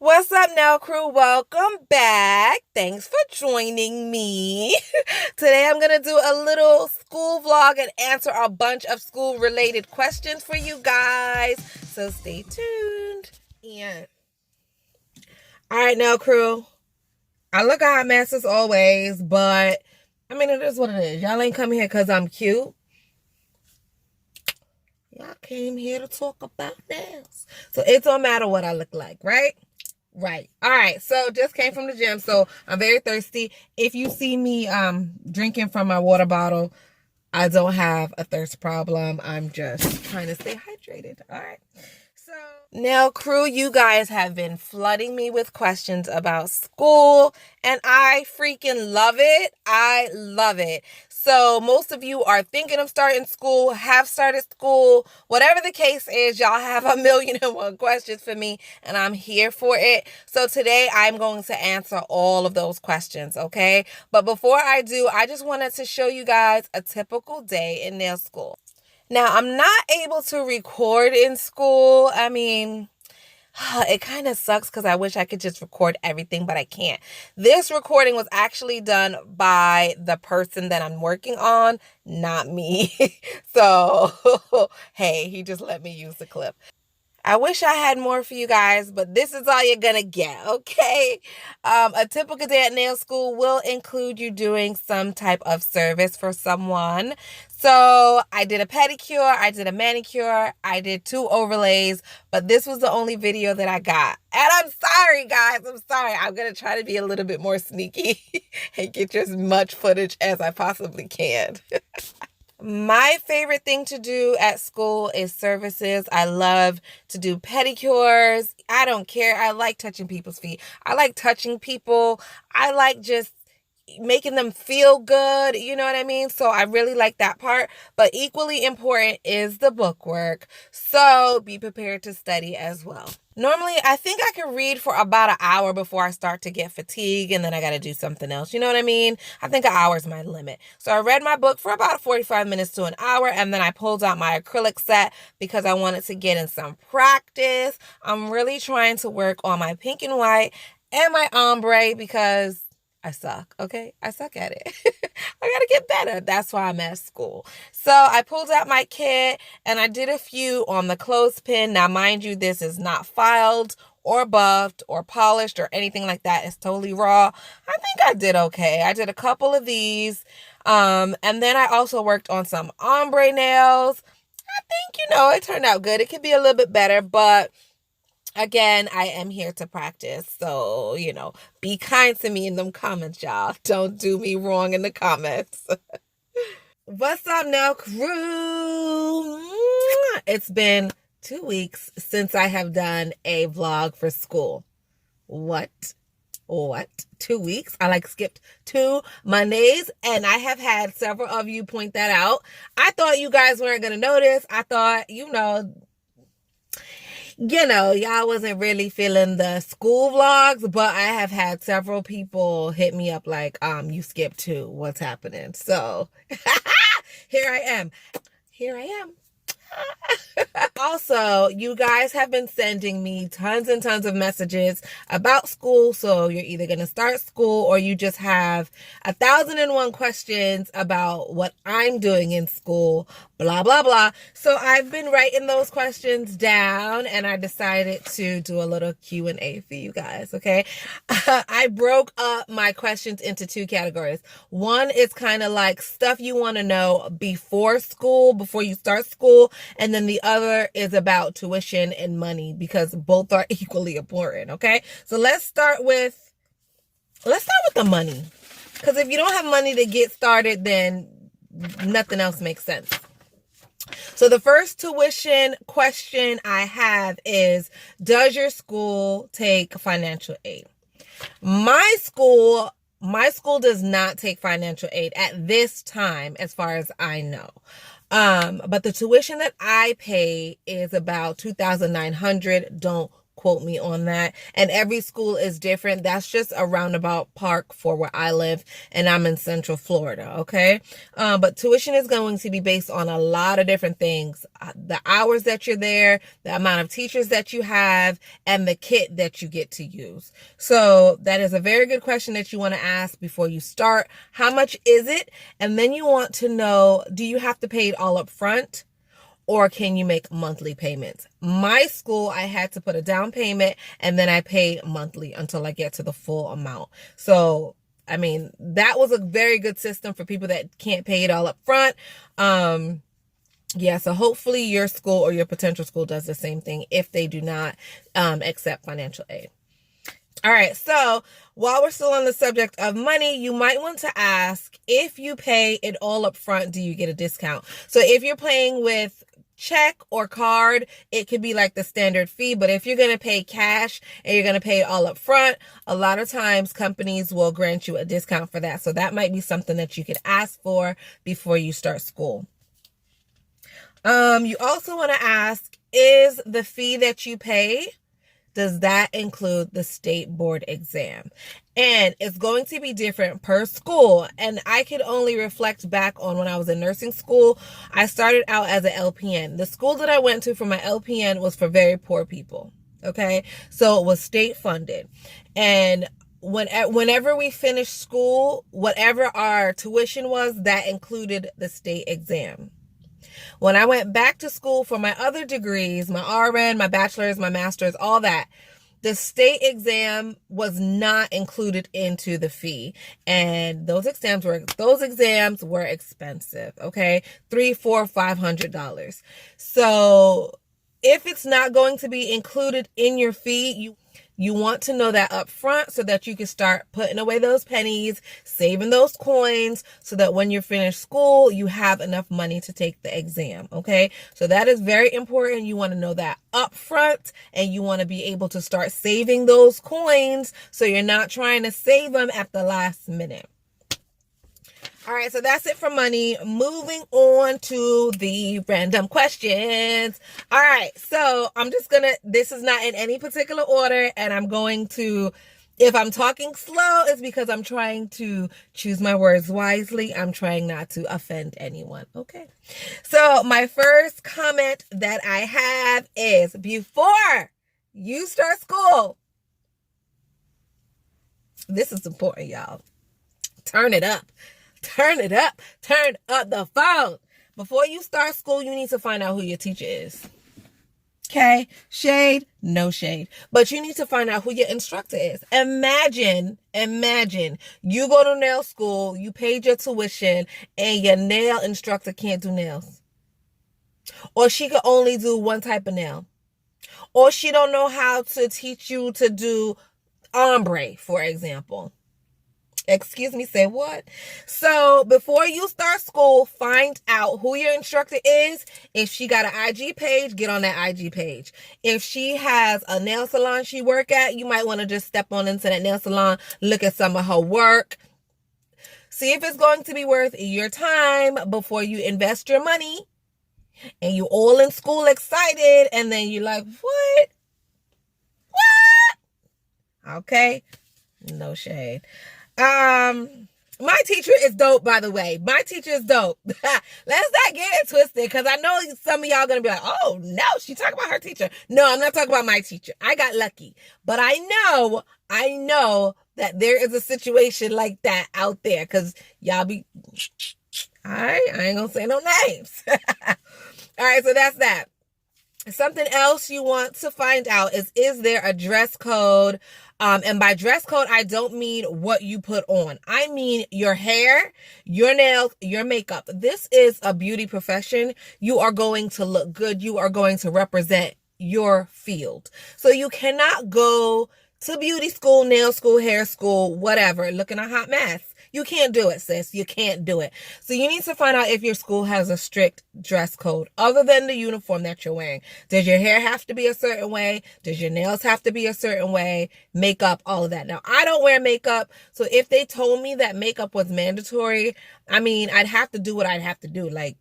What's up now, crew? Welcome back. Thanks for joining me. Today I'm going to do a little school vlog and answer a bunch of school related questions for you guys. So stay tuned. And all right now, crew. I look a hot mess as always, but I mean, it is what it is. Y'all ain't come here because I'm cute. Y'all came here to talk about nails. So it don't matter what I look like, right? Right. All right. So just came from the gym. So I'm very thirsty. If you see me drinking from my water bottle, I don't have a thirst problem. I'm just trying to stay hydrated. All right. So now, crew, you guys have been flooding me with questions about school, and I freaking love it. I love it. So most of you are thinking of starting school, have started school, whatever the case is, y'all have 1,000,001 questions for me, and I'm here for it. So today I'm going to answer all of those questions, okay? But before I do, I just wanted to show you guys a typical day in nail school. Now, I'm not able to record in school. I mean, it kind of sucks because I wish I could just record everything, but I can't. This recording was actually done by the person that I'm working on, not me. So, hey, he just let me use the clip. I wish I had more for you guys, but this is all you're gonna get, okay? A typical day at nail school will include you doing some type of service for someone. So I did a pedicure, I did a manicure, I did 2 overlays, but this was the only video that I got. And I'm sorry, guys, I'm sorry. I'm gonna try to be a little bit more sneaky and get you as much footage as I possibly can. My favorite thing to do at school is services. I love to do pedicures. I don't care. I like touching people's feet. I like touching people. I like just making them feel good. You know what I mean? So I really like that part. But equally important is the book work. So be prepared to study as well. Normally, I think I can read for about an hour before I start to get fatigued, and then I got to do something else. You know what I mean? I think an hour is my limit. So I read my book for about 45 minutes to an hour, and then I pulled out my acrylic set because I wanted to get in some practice. I'm really trying to work on my pink and white and my ombre because I suck, okay? I suck at it. I gotta get better. That's why I'm at school. So I pulled out my kit and I did a few on the clothespin. Now, mind you, this is not filed or buffed or polished or anything like that. It's totally raw. I think I did okay. I did a couple of these. And then I also worked on some ombre nails. I think, it turned out good. It could be a little bit better, but again, I am here to practice, so, be kind to me in them comments, y'all. Don't do me wrong in the comments. What's up now, crew? It's been 2 weeks since I have done a vlog for school. What? 2 weeks? I skipped 2 Mondays, and I have had several of you point that out. I thought you guys weren't going to notice. I thought, y'all wasn't really feeling the school vlogs, but I have had several people hit me up like, you skipped 2. What's happening? So here I am. Also, you guys have been sending me tons and tons of messages about school. So you're either going to start school or you just have 1,001 questions about what I'm doing in school, blah, blah, blah. So I've been writing those questions down and I decided to do a little Q&A for you guys. Okay. I broke up my questions into 2 categories. One is kind of like stuff you want to know before you start school. And then the other is about tuition and money because both are equally important, okay? So let's start with the money. Because if you don't have money to get started, then nothing else makes sense. So the first tuition question I have is, does your school take financial aid? My school does not take financial aid at this time, as far as I know. But the tuition that I pay is about $2,900. Don't quote me on that. And every school is different. That's just a roundabout park for where I live, and I'm in Central Florida, okay? But tuition is going to be based on a lot of different things. The hours that you're there, the amount of teachers that you have, and the kit that you get to use. So that is a very good question that you want to ask before you start. How much is it? And then you want to know, do you have to pay it all up front? Or can you make monthly payments? My school, I had to put a down payment and then I pay monthly until I get to the full amount. So, I mean, that was a very good system for people that can't pay it all up front. Yeah, so hopefully your school or your potential school does the same thing if they do not accept financial aid. All right, so while we're still on the subject of money, you might want to ask, if you pay it all up front, do you get a discount? So if you're paying with check or card, it could be like the standard fee. But if you're going to pay cash and you're going to pay it all up front, a lot of times companies will grant you a discount for that. So that might be something that you could ask for before you start school. You also want to ask, is the fee that you pay, does that include the state board exam? And it's going to be different per school. And I could only reflect back on when I was in nursing school. I started out as an LPN. The school that I went to for my LPN was for very poor people. Okay. So it was state funded. And whenever we finished school, whatever our tuition was, that included the state exam. When I went back to school for my other degrees, my RN, my bachelor's, my master's, all that, the state exam was not included into the fee. And those exams were expensive, okay? $300, $400, $500. So if it's not going to be included in your fee, you want to know that up front so that you can start putting away those pennies, saving those coins, so that when you're finished school, you have enough money to take the exam, okay? So that is very important. You want to know that up front, and you want to be able to start saving those coins so you're not trying to save them at the last minute. All right, so that's it for money. Moving on to the random questions. All right, so this is not in any particular order, and I'm going to, if I'm talking slow, it's because I'm trying to choose my words wisely. I'm trying not to offend anyone, okay? So my first comment that I have is, before you start school, this is important, y'all. Turn it up. Turn it up. Turn up the phone. Before you start school, you need to find out who your teacher is. Okay? Shade, no shade. But you need to find out who your instructor is. Imagine you go to nail school, you paid your tuition, and your nail instructor can't do nails. Or she could only do one type of nail. Or she don't know how to teach you to do ombre, for example. Excuse me, say what? So before you start school, find out who your instructor is. If she got an IG page, get on that IG page. If she has a nail salon she work at, you might want to just step on into that nail salon, look at some of her work. See if it's going to be worth your time before you invest your money. And you all in school excited, and then you're like, what? Okay, no shade. My teacher is dope, by the way. My teacher is dope. Let's not get it twisted, because I know some of y'all gonna be like, oh no, she talking about her teacher. No, I'm not talking about my teacher. I got lucky. But I know that there is a situation like that out there, because y'all be, all right, I ain't gonna say no names. All right, so that's that. Something else you want to find out is there a dress code? And by dress code, I don't mean what you put on. I mean your hair, your nails, your makeup. This is a beauty profession. You are going to look good. You are going to represent your field. So you cannot go to beauty school, nail school, hair school, whatever, looking a hot mess. You can't do it, sis. You can't do it. So you need to find out if your school has a strict dress code other than the uniform that you're wearing. Does your hair have to be a certain way? Does your nails have to be a certain way? Makeup, all of that. Now, I don't wear makeup. So if they told me that makeup was mandatory, I mean, I'd have to do what I'd have to do. Like,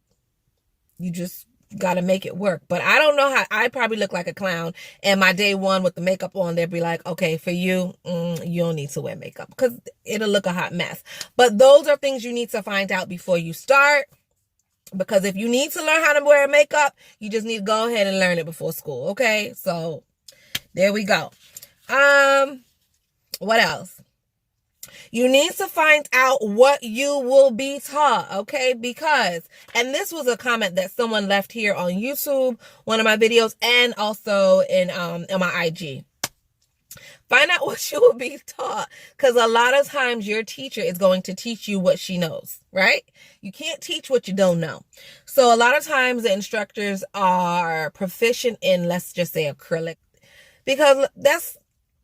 you just got to make it work. But I don't know how, I probably look like a clown. And my day one with the makeup on, they'd be like, okay, for you, you don't need to wear makeup because it'll look a hot mess. But those are things you need to find out before you start. Because if you need to learn how to wear makeup, you just need to go ahead and learn it before school. Okay. So there we go. What else? You need to find out what you will be taught, okay? Because, and this was a comment that someone left here on YouTube, one of my videos, and also in my IG. Find out what you will be taught, because a lot of times your teacher is going to teach you what she knows, right? You can't teach what you don't know. So a lot of times the instructors are proficient in, let's just say, acrylic, because that's,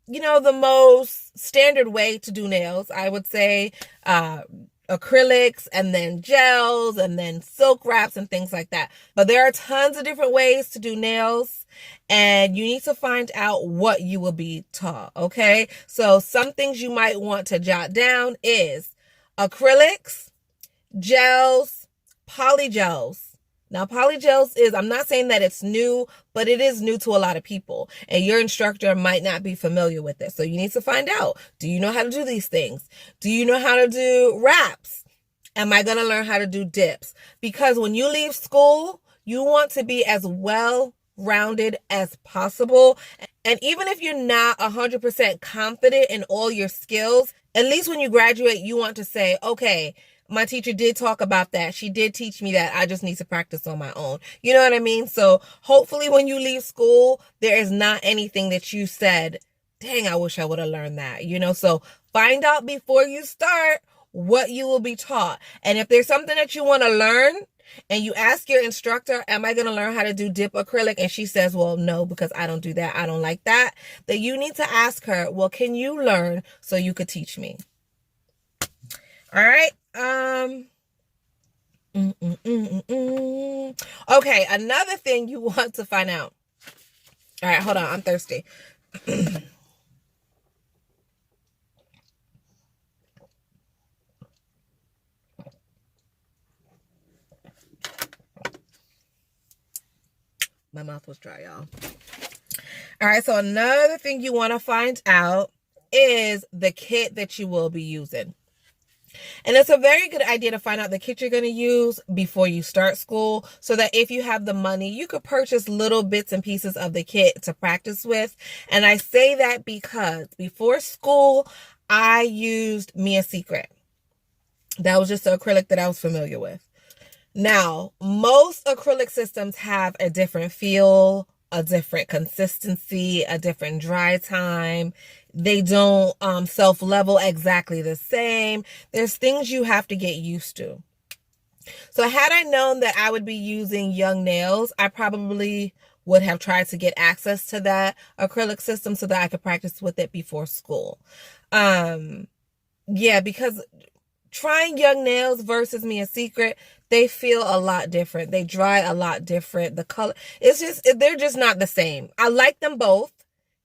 you know, the most standard way to do nails. I would say acrylics and then gels and then silk wraps and things like that. But there are tons of different ways to do nails, and you need to find out what you will be taught, okay? So some things you might want to jot down is acrylics, gels, polygels. Now, polygels is, I'm not saying that it's new, but it is new to a lot of people. And your instructor might not be familiar with it. So you need to find out, do you know how to do these things? Do you know how to do wraps? Am I going to learn how to do dips? Because when you leave school, you want to be as well-rounded as possible. And even if you're not 100% confident in all your skills, at least when you graduate, you want to say, okay, my teacher did talk about that. She did teach me that. I just need to practice on my own. You know what I mean? So hopefully when you leave school, there is not anything that you said, dang, I wish I would have learned that. You know, so find out before you start what you will be taught. And if there's something that you want to learn and you ask your instructor, am I going to learn how to do dip acrylic? And she says, well, no, because I don't do that. I don't like that. Then you need to ask her, well, can you learn so you could teach me? All right. Okay, another thing you want to find out. All right, hold on. I'm thirsty. My mouth was dry, y'all. All right, so another thing you want to find out is the kit that you will be using. And it's a very good idea to find out the kit you're going to use before you start school, so that if you have the money, you could purchase little bits and pieces of the kit to practice with. And I say that because before school, I used Me a Secret. That was just the acrylic that I was familiar with. Now, most acrylic systems have a different feel, a different consistency, a different dry time. They don't self-level exactly the same. There's things you have to get used to. So had I known that I would be using Young Nails, I probably would have tried to get access to that acrylic system so that I could practice with it before school. Yeah, because trying Young Nails versus Me a Secret, they feel a lot different. They dry a lot different. The color, they're just not the same. I like them both.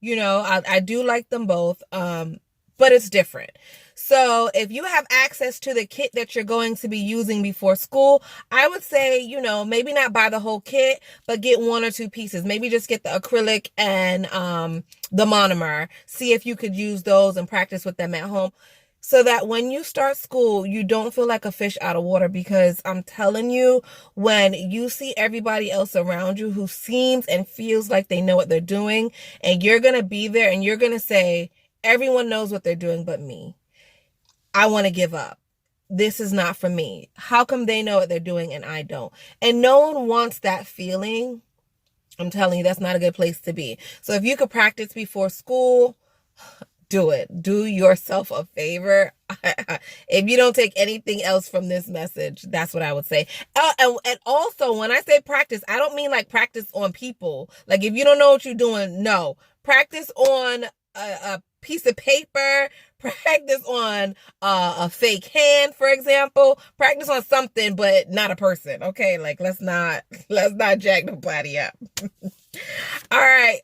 You know, I do like them both, but it's different. So if you have access to the kit that you're going to be using before school, I would say, you know, maybe not buy the whole kit, but get one or two pieces. Maybe just get the acrylic and the monomer. See if you could use those and practice with them at home, so that when you start school, you don't feel like a fish out of water. Because I'm telling you, when you see everybody else around you who seems and feels like they know what they're doing, and you're going to be there and you're going to say, everyone knows what they're doing but me. I want to give up. This is not for me. How come they know what they're doing and I don't? And no one wants that feeling. I'm telling you, that's not a good place to be. So if you could practice before school, do it. Do yourself a favor. If you don't take anything else from this message, that's what I would say. And also, when I say practice, I don't mean like practice on people. Like if you don't know what you're doing, no. Practice on a piece of paper. Practice on a fake hand, for example. Practice on something, but not a person. Okay, like let's not jack nobody up. All right.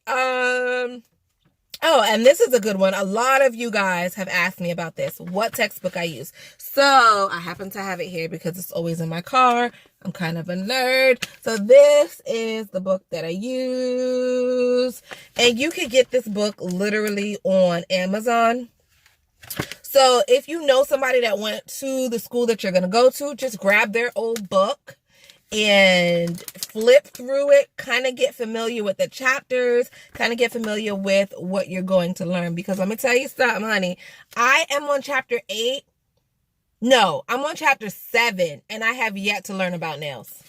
Oh, and this is a good one. A lot of you guys have asked me about this, what textbook I use. So I happen to have it here because it's always in my car. I'm kind of a nerd. So this is the book that I use. And you can get this book literally on Amazon. So if you know somebody that went to the school that you're going to go to, just grab their old book and flip through it, kind of get familiar with the chapters, kind of get familiar with what you're going to learn. Because let me tell you something, honey. I am on chapter 8. No, I'm on chapter 7, and I have yet to learn about nails.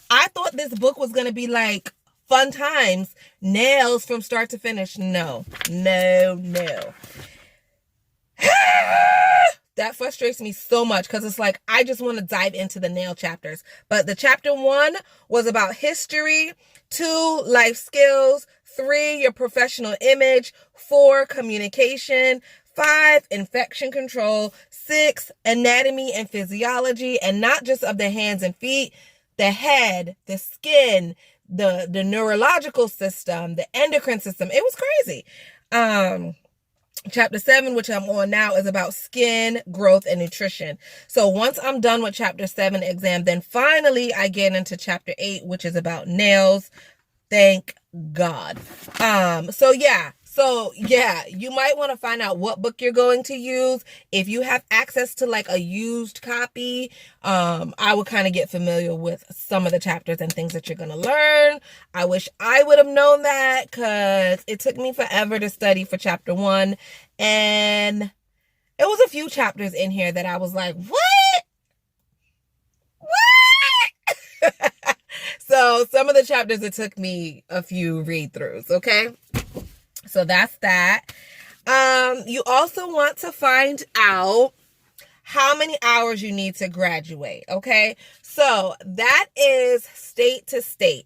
I thought this book was going to be like fun times, nails from start to finish. No. That frustrates me so much because it's like I just want to dive into the nail chapters. But the chapter 1 was about history, 2, life skills, 3, your professional image, 4, communication, 5, infection control, 6, anatomy and physiology, and not just of the hands and feet, the head, the skin, the neurological system, the endocrine system. It was crazy. Chapter 7, which I'm on now, is about skin, growth, and nutrition. So once I'm done with chapter 7 exam, then finally I get into chapter 8, which is about nails. Thank God. So yeah, you might want to find out what book you're going to use. If you have access to like a used copy, I would kind of get familiar with some of the chapters and things that you're going to learn. I wish I would have known that because it took me forever to study for chapter 1. And it was a few chapters in here that I was like, what? So some of the chapters, it took me a few read-throughs, okay? So that's that. You also want to find out how many hours you need to graduate, okay? So that is state to state.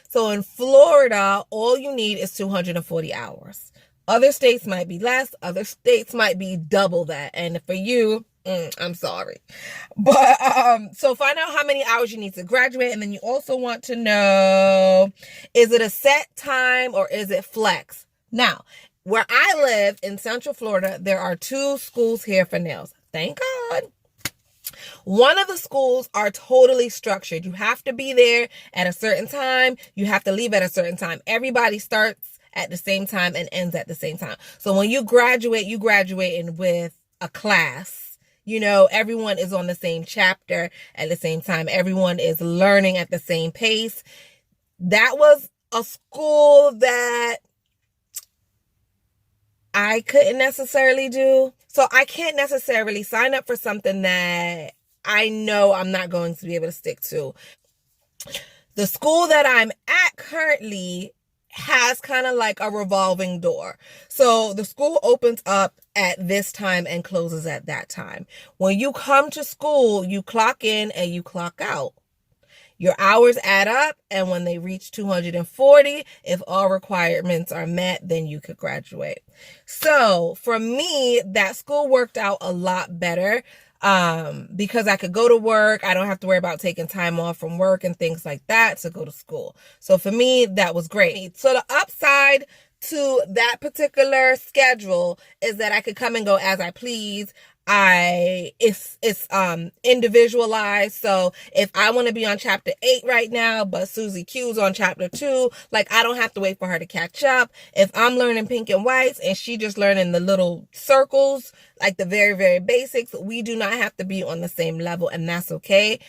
So in Florida, all you need is 240 hours. Other states might be less. Other states might be double that. And for you, I'm sorry. But so find out how many hours you need to graduate. And then you also want to know, is it a set time or is it flex? Now, where I live in Central Florida, there are 2 schools here for nails. Thank God. One of the schools are totally structured. You have to be there at a certain time. You have to leave at a certain time. Everybody starts at the same time and ends at the same time. So when you graduating with a class. You know, everyone is on the same chapter at the same time. Everyone is learning at the same pace. That was a school that I couldn't necessarily do. So I can't necessarily sign up for something that I know I'm not going to be able to stick to. The school that I'm at currently has kind of like a revolving door. So the school opens up at this time and closes at that time. When you come to school, you clock in and you clock out. Your hours add up, and when they reach 240, if all requirements are met, then you could graduate. So for me, that school worked out a lot better because I could go to work. I don't have to worry about taking time off from work and things like that to go to school. So for me, that was great. So the upside to that particular schedule is that I could come and go as I please. It's individualized. So if I want to be on chapter 8 right now, but Susie Q's on chapter 2, like I don't have to wait for her to catch up. If I'm learning pink and whites and she just learning the little circles, like the very, very basics, we do not have to be on the same level, and that's okay.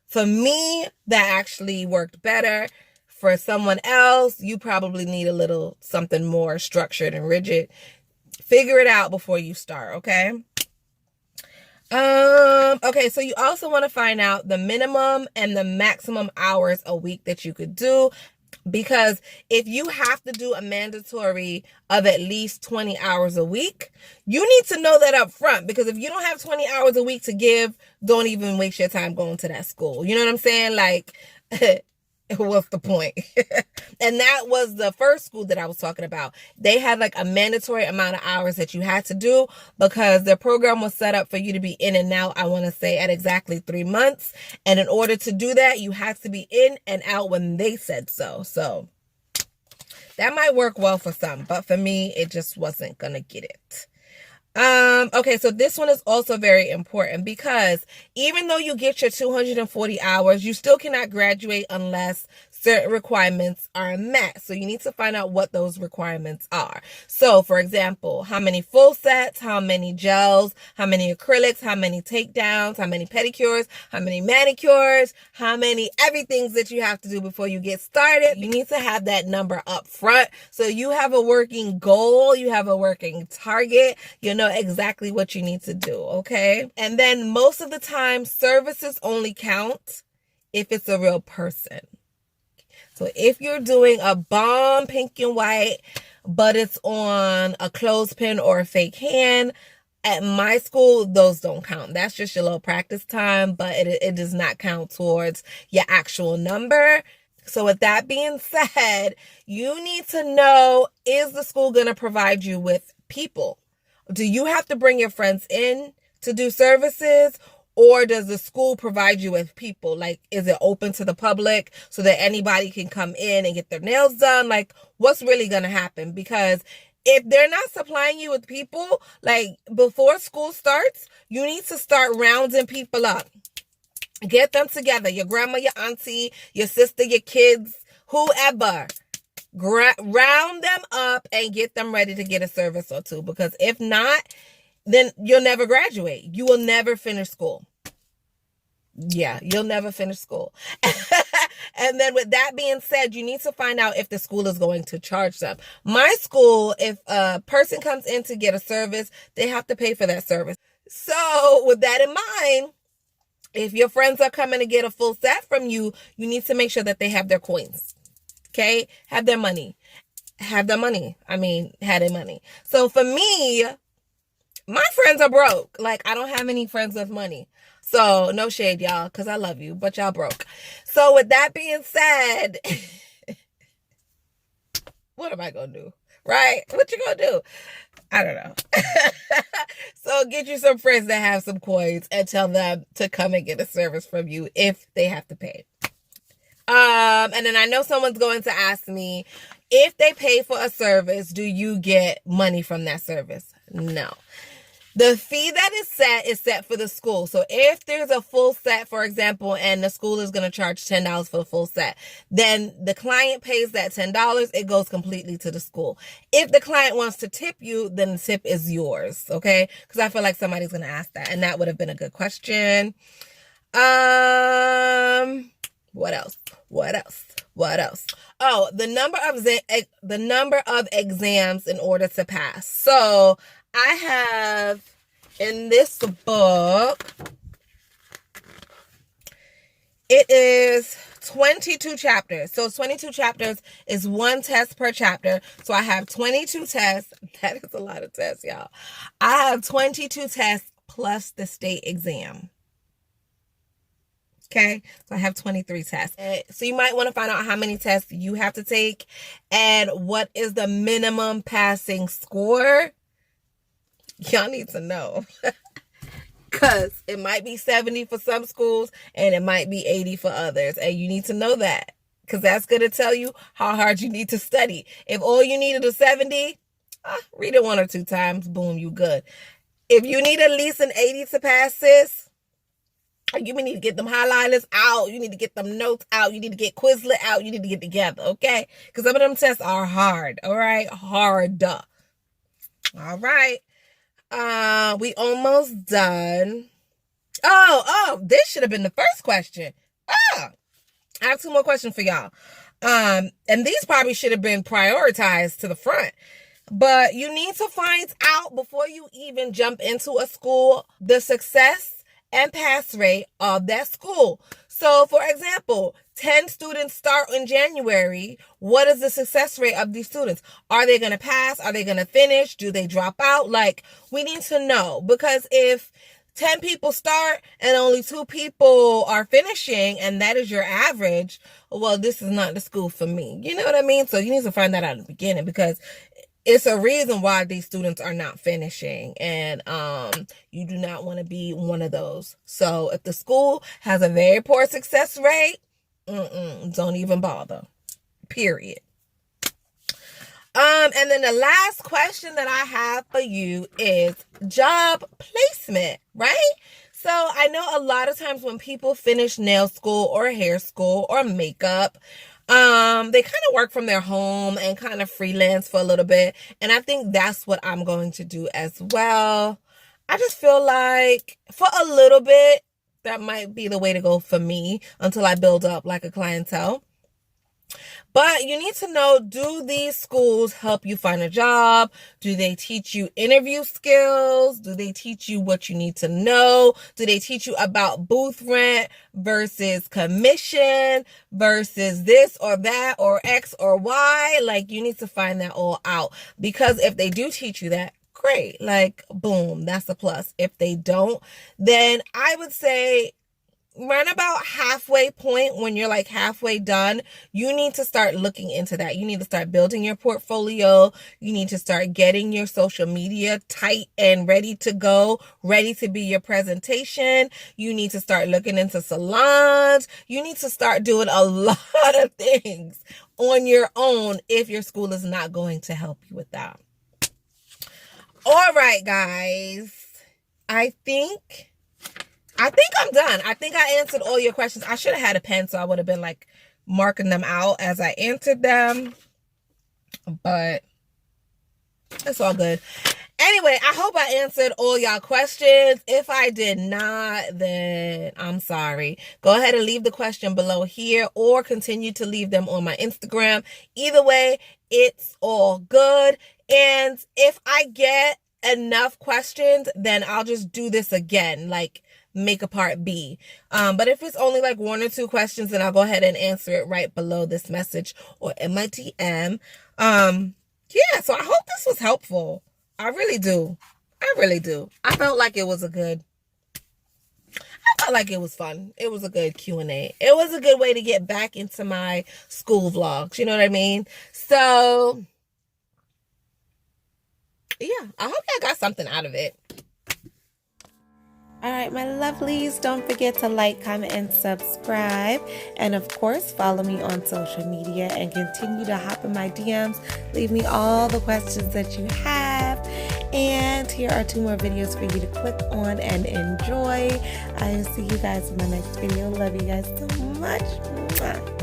For me, that actually worked better. For someone else, you probably need a little something more structured and rigid. Figure it out before you start, okay? Okay, so you also want to find out the minimum and the maximum hours a week that you could do, because if you have to do a mandatory of at least 20 hours a week, you need to know that up front, because if you don't have 20 hours a week to give, don't even waste your time going to that school. You know what I'm saying? Like, what's the point? And that was the first school that I was talking about. They had like a mandatory amount of hours that you had to do because their program was set up for you to be in and out, I want to say, at exactly 3 months. And in order to do that, you had to be in and out when they said so. So That might work well for some, but for me, it just wasn't gonna get it. Okay, so this one is also very important because even though you get your 240 hours, you still cannot graduate unless certain requirements are met. So you need to find out what those requirements are. So for example, how many full sets, how many gels, how many acrylics, how many takedowns, how many pedicures, how many manicures, how many everythings that you have to do before you get started. You need to have that number up front. So you have a working goal, you have a working target, you know exactly what you need to do, okay? And then most of the time, services only count if it's a real person. So if you're doing a bomb pink and white, but it's on a clothespin or a fake hand, at my school, those don't count. That's just your little practice time, but it does not count towards your actual number. So with that being said, you need to know, is the school going to provide you with people? Do you have to bring your friends in to do services? Or does the school provide you with people? Like, is it open to the public so that anybody can come in and get their nails done? Like, what's really going to happen? Because if they're not supplying you with people, like, before school starts, you need to start rounding people up. Get them together. Your grandma, your auntie, your sister, your kids, whoever. Round them up and get them ready to get a service or two. Because if not, then you'll never graduate. You will never finish school. Yeah, you'll never finish school. And then with that being said, you need to find out if the school is going to charge them. My school, if a person comes in to get a service, they have to pay for that service. So with that in mind, if your friends are coming to get a full set from you, you need to make sure that they have their coins. Okay? Have their money. Have their money. Had their money. So for me, my friends are broke. Like, I don't have any friends with money. So, no shade, y'all, because I love you, but y'all broke. So, with that being said, what am I going to do? Right? What you going to do? I don't know. So, get you some friends that have some coins and tell them to come and get a service from you if they have to pay. And then I know someone's going to ask me, if they pay for a service, do you get money from that service? No. The fee that is set for the school. So if there's a full set, for example, and the school is going to charge $10 for the full set, then the client pays that $10. It goes completely to the school. If the client wants to tip you, then the tip is yours. Okay. Because I feel like somebody's going to ask that, and that would have been a good question. What else? Oh, the number of exams in order to pass. So I have in this book, it is 22 chapters. So 22 chapters is one test per chapter. So I have 22 tests. That is a lot of tests, y'all. I have 22 tests plus the state exam. Okay, so I have 23 tests. So you might want to find out how many tests you have to take and what is the minimum passing score. Y'all need to know. Because it might be 70 for some schools and it might be 80 for others. And you need to know that. Because that's going to tell you how hard you need to study. If all you needed is 70, read it 1 or 2 times. Boom, you good. If you need at least an 80 to pass this, you need to get them highlighters out. You need to get them notes out. You need to get Quizlet out. You need to get together, okay? Because some of them tests are hard, all right? Hard. All right. We almost done. Oh, this should have been the first question. I have 2 more questions for y'all. And these probably should have been prioritized to the front. But you need to find out before you even jump into a school, the success and pass rate of that school. So, for example, 10 students start in January. What is the success rate of these students? Are they going to pass? Are they going to finish? Do they drop out? Like, we need to know, because if 10 people start and only 2 people are finishing, and that is your average, well, this is not the school for me. You know what I mean? So you need to find that out in the beginning, because it's a reason why these students are not finishing, and you do not want to be one of those. So if the school has a very poor success rate, don't even bother. Period. And then the last question that I have for you is job placement, right? So I know a lot of times when people finish nail school or hair school or makeup, they kind of work from their home and kind of freelance for a little bit. And I think that's what I'm going to do as well. I just feel like for a little bit, that might be the way to go for me until I build up like a clientele. But you need to know, do these schools help you find a job? Do they teach you interview skills? Do they teach you what you need to know? Do they teach you about booth rent versus commission versus this or that or X or Y? Like, you need to find that all out, because if they do teach you that, great. Like, boom, that's a plus. If they don't, then I would say run about halfway point, when you're like halfway done, you need to start looking into that. You need to start building your portfolio. You need to start getting your social media tight and ready to go, ready to be your presentation. You need to start looking into salons. You need to start doing a lot of things on your own if your school is not going to help you with that. All right, guys. I think I'm done. I think I answered all your questions. I should have had a pen, so I would have been like marking them out as I answered them. But it's all good. Anyway, I hope I answered all y'all questions. If I did not, then I'm sorry. Go ahead and leave the question below here, or continue to leave them on my Instagram. Either way, it's all good. And if I get enough questions, then I'll just do this again, like make a part B. But if it's only like 1 or 2 questions, then I'll go ahead and answer it right below this message or in my DM. Yeah, so I hope this was helpful. I really do. I felt like it was fun. It was a good Q&A. It was a good way to get back into my school vlogs. You know what I mean? So yeah, I hope y'all got something out of it. All right, my lovelies, don't forget to like, comment, and subscribe. And of course, follow me on social media and continue to hop in my DMs. Leave me all the questions that you have. And here are 2 more videos for you to click on and enjoy. I'll see you guys in my next video. Love you guys so much. Mwah.